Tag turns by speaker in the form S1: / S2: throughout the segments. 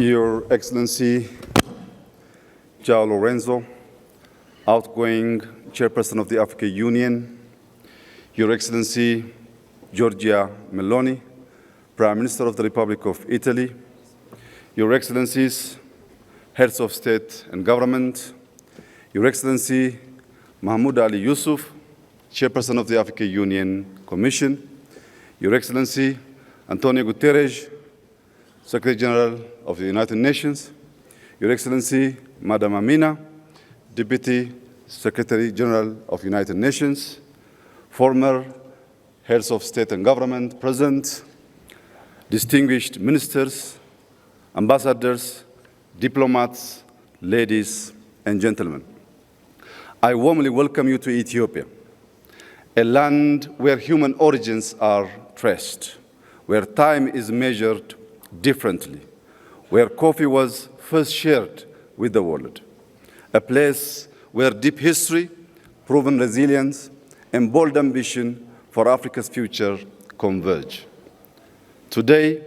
S1: Your Excellency, João Lorenzo, outgoing Chairperson of the African Union, Your Excellency, Giorgia Meloni, Prime Minister of the Republic of Italy, Your Excellencies, Heads of State and Government, Your Excellency, Mahmoud Ali Yusuf, Chairperson of the African Union Commission, Your Excellency, Antonio Guterres, Secretary General of the United Nations, Your Excellency, Madam Amina, Deputy Secretary General of the United Nations, former heads of state and government present, distinguished ministers, ambassadors, diplomats, ladies and gentlemen. I warmly welcome you to Ethiopia, a land where human origins are traced, where time is measured differently, where coffee was first shared with the world, a place where deep history, proven resilience, and bold ambition for Africa's future converge. Today,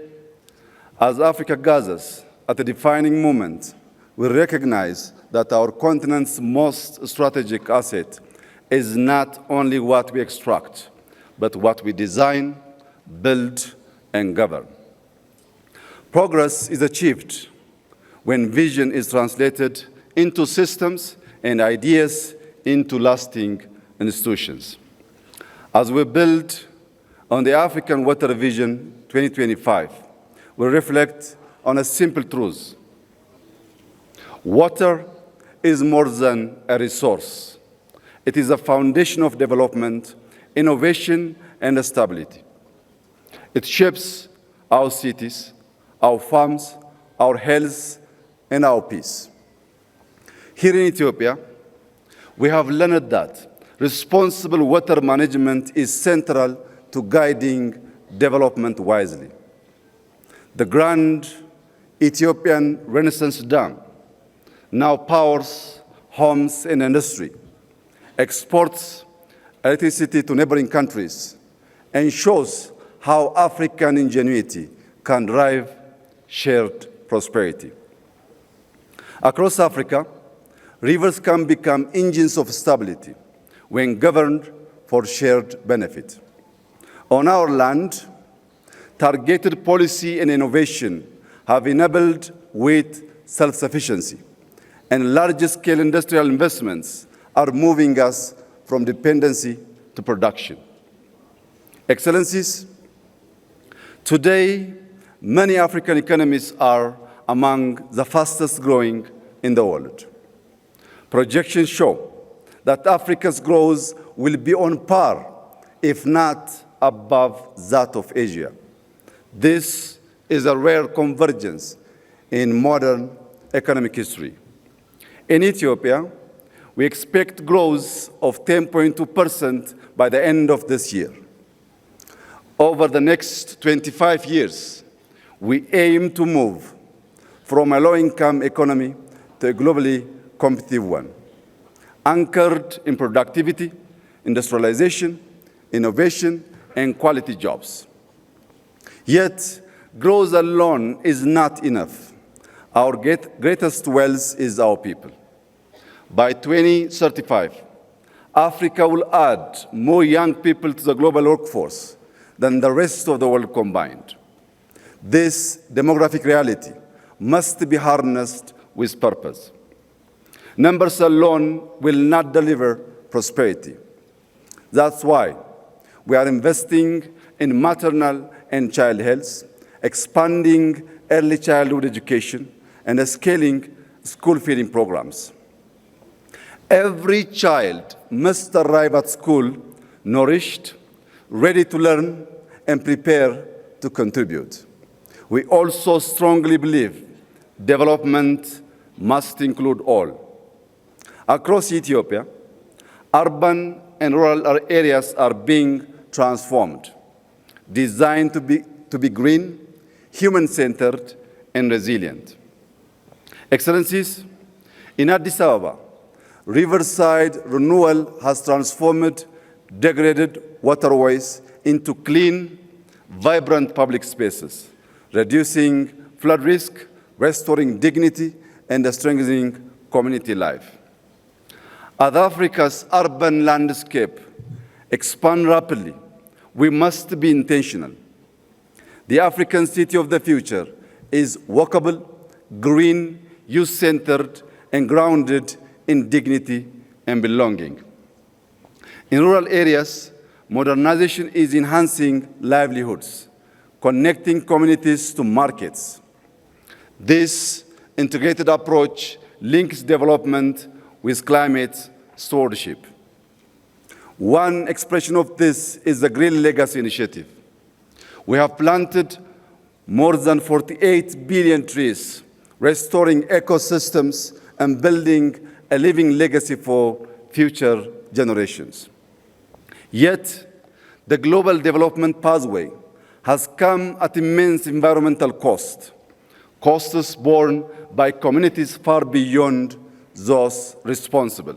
S1: as Africa gathers at a defining moment, we recognize that our continent's most strategic asset is not only what we extract, but what we design, build, and govern. Progress is achieved when vision is translated into systems and ideas into lasting institutions. As we build on the African Water Vision 2025, we reflect on a simple truth. Water is more than a resource. It is a foundation of development, innovation, and stability. It shapes our cities, our farms, our health, and our peace. Here in Ethiopia, we have learned that responsible water management is central to guiding development wisely. The Grand Ethiopian Renaissance Dam now powers homes and industry, exports electricity to neighboring countries, and shows how African ingenuity can drive shared prosperity. Across Africa, rivers can become engines of stability when governed for shared benefit. On our land, targeted policy and innovation have enabled with self-sufficiency, and large-scale industrial investments are moving us from dependency to production. Excellencies, today, many African economies are among the fastest growing in the world. Projections show that Africa's growth will be on par, if not above, that of Asia. This is a rare convergence in modern economic history. In Ethiopia, we expect growth of 10.2% by the end of this year. Over the next 25 years, we aim to move from a low-income economy to a globally competitive one, anchored in productivity, industrialization, innovation, and quality jobs. Yet, growth alone is not enough. Our greatest wealth is our people. By 2035, Africa will add more young people to the global workforce than the rest of the world combined. This demographic reality must be harnessed with purpose. Numbers alone will not deliver prosperity. That's why we are investing in maternal and child health, expanding early childhood education, and scaling school feeding programs. Every child must arrive at school nourished, ready to learn, and prepare to contribute. We also strongly believe development must include all. Across Ethiopia, urban and rural areas are being transformed, designed to be green, human-centered, and resilient. Excellencies, in Addis Ababa, riverside renewal has transformed degraded waterways into clean, vibrant public spaces, reducing flood risk, restoring dignity, and strengthening community life. As Africa's urban landscape expands rapidly, we must be intentional. The African city of the future is walkable, green, youth-centered, and grounded in dignity and belonging. In rural areas, modernization is enhancing livelihoods, connecting communities to markets. This integrated approach links development with climate stewardship. One expression of this is the Green Legacy Initiative. We have planted more than 48 billion trees, restoring ecosystems and building a living legacy for future generations. Yet, the global development pathway has come at immense environmental costs borne by communities far beyond those responsible.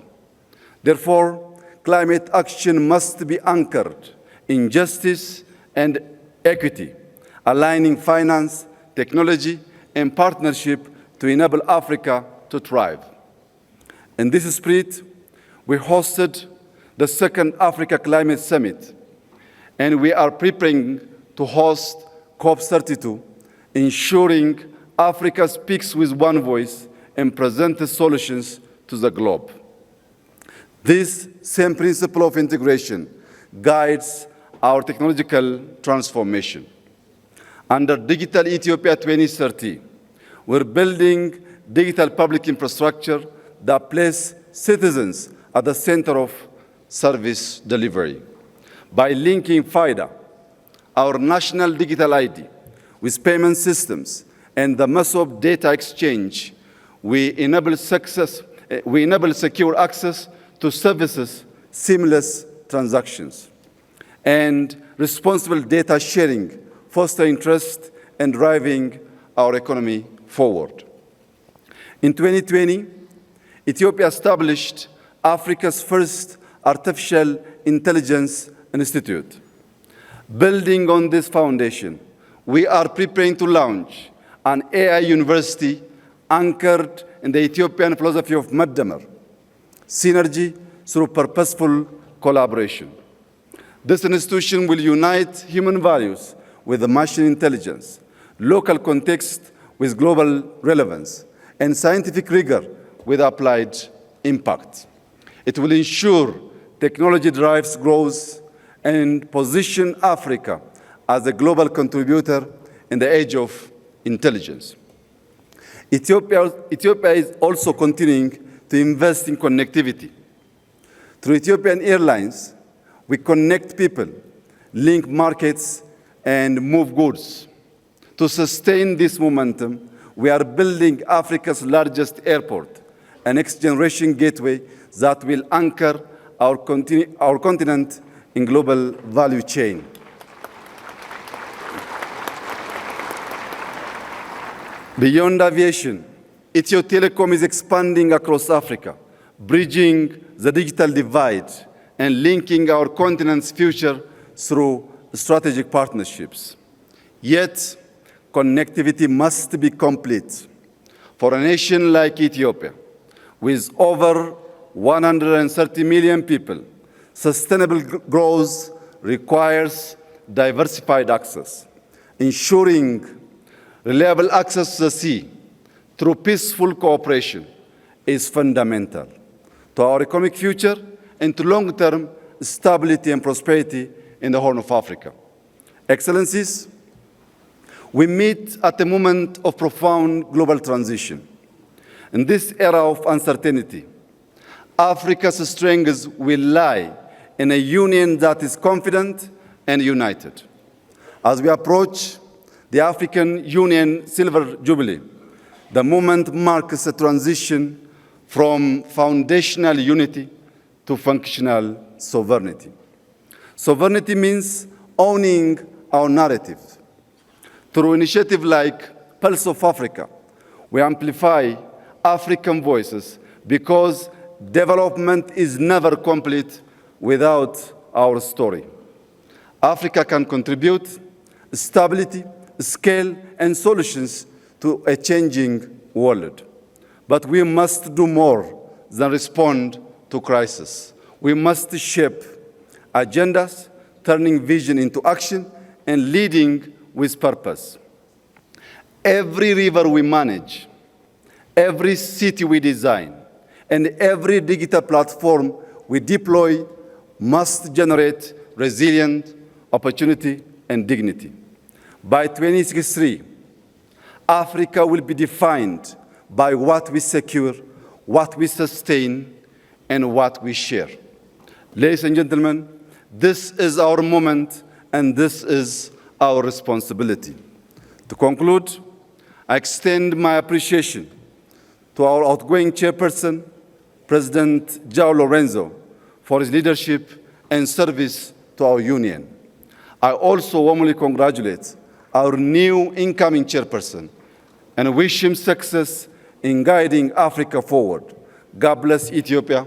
S1: Therefore, climate action must be anchored in justice and equity, aligning finance, technology, and partnership to enable Africa to thrive. In this spirit, we hosted the second Africa Climate Summit, and we are preparing to host COP32, ensuring Africa speaks with one voice and presents solutions to the globe. This same principle of integration guides our technological transformation. Under Digital Ethiopia 2030, we're building digital public infrastructure that places citizens at the center of service delivery. By linking FIDA, our national digital ID, with payment systems and the massive data exchange, we enable secure access to services, seamless transactions, and responsible data sharing, fostering trust and driving our economy forward. In 2020, Ethiopia established Africa's first artificial intelligence institute. Building on this foundation, we are preparing to launch an AI university anchored in the Ethiopian philosophy of Maddamar, synergy through purposeful collaboration. This institution will unite human values with machine intelligence, local context with global relevance, and scientific rigor with applied impact. It will ensure technology drives growth and position Africa as a global contributor in the age of intelligence. Ethiopia is also continuing to invest in connectivity. Through Ethiopian Airlines, we connect people, link markets, and move goods. To sustain this momentum, we are building Africa's largest airport, a next-generation gateway that will anchor our continent in global value chain. Beyond aviation, Ethio Telecom is expanding across Africa, bridging the digital divide and linking our continent's future through strategic partnerships. Yet, connectivity must be complete. For a nation like Ethiopia, with over 130 million people, sustainable growth requires diversified access. Ensuring reliable access to the sea through peaceful cooperation is fundamental to our economic future and to long-term stability and prosperity in the Horn of Africa. Excellencies, we meet at a moment of profound global transition. In this era of uncertainty, Africa's strengths will lie in a union that is confident and united. As we approach the African Union Silver Jubilee, the moment marks a transition from foundational unity to functional sovereignty. Sovereignty means owning our narrative. Through initiatives like Pulse of Africa, we amplify African voices because development is never complete without our story. Africa can contribute stability, scale, and solutions to a changing world. But we must do more than respond to crisis. We must shape agendas, turning vision into action and leading with purpose. Every river we manage, every city we design, and every digital platform we deploy must generate resilient opportunity and dignity. By 2063, Africa will be defined by what we secure, what we sustain, and what we share. Ladies and gentlemen, this is our moment and this is our responsibility. To conclude, I extend my appreciation to our outgoing chairperson, President João Lorenzo, for his leadership and service to our union. I also warmly congratulate our new incoming chairperson and wish him success in guiding Africa forward. God bless Ethiopia.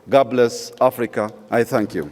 S1: God bless Africa. I thank you.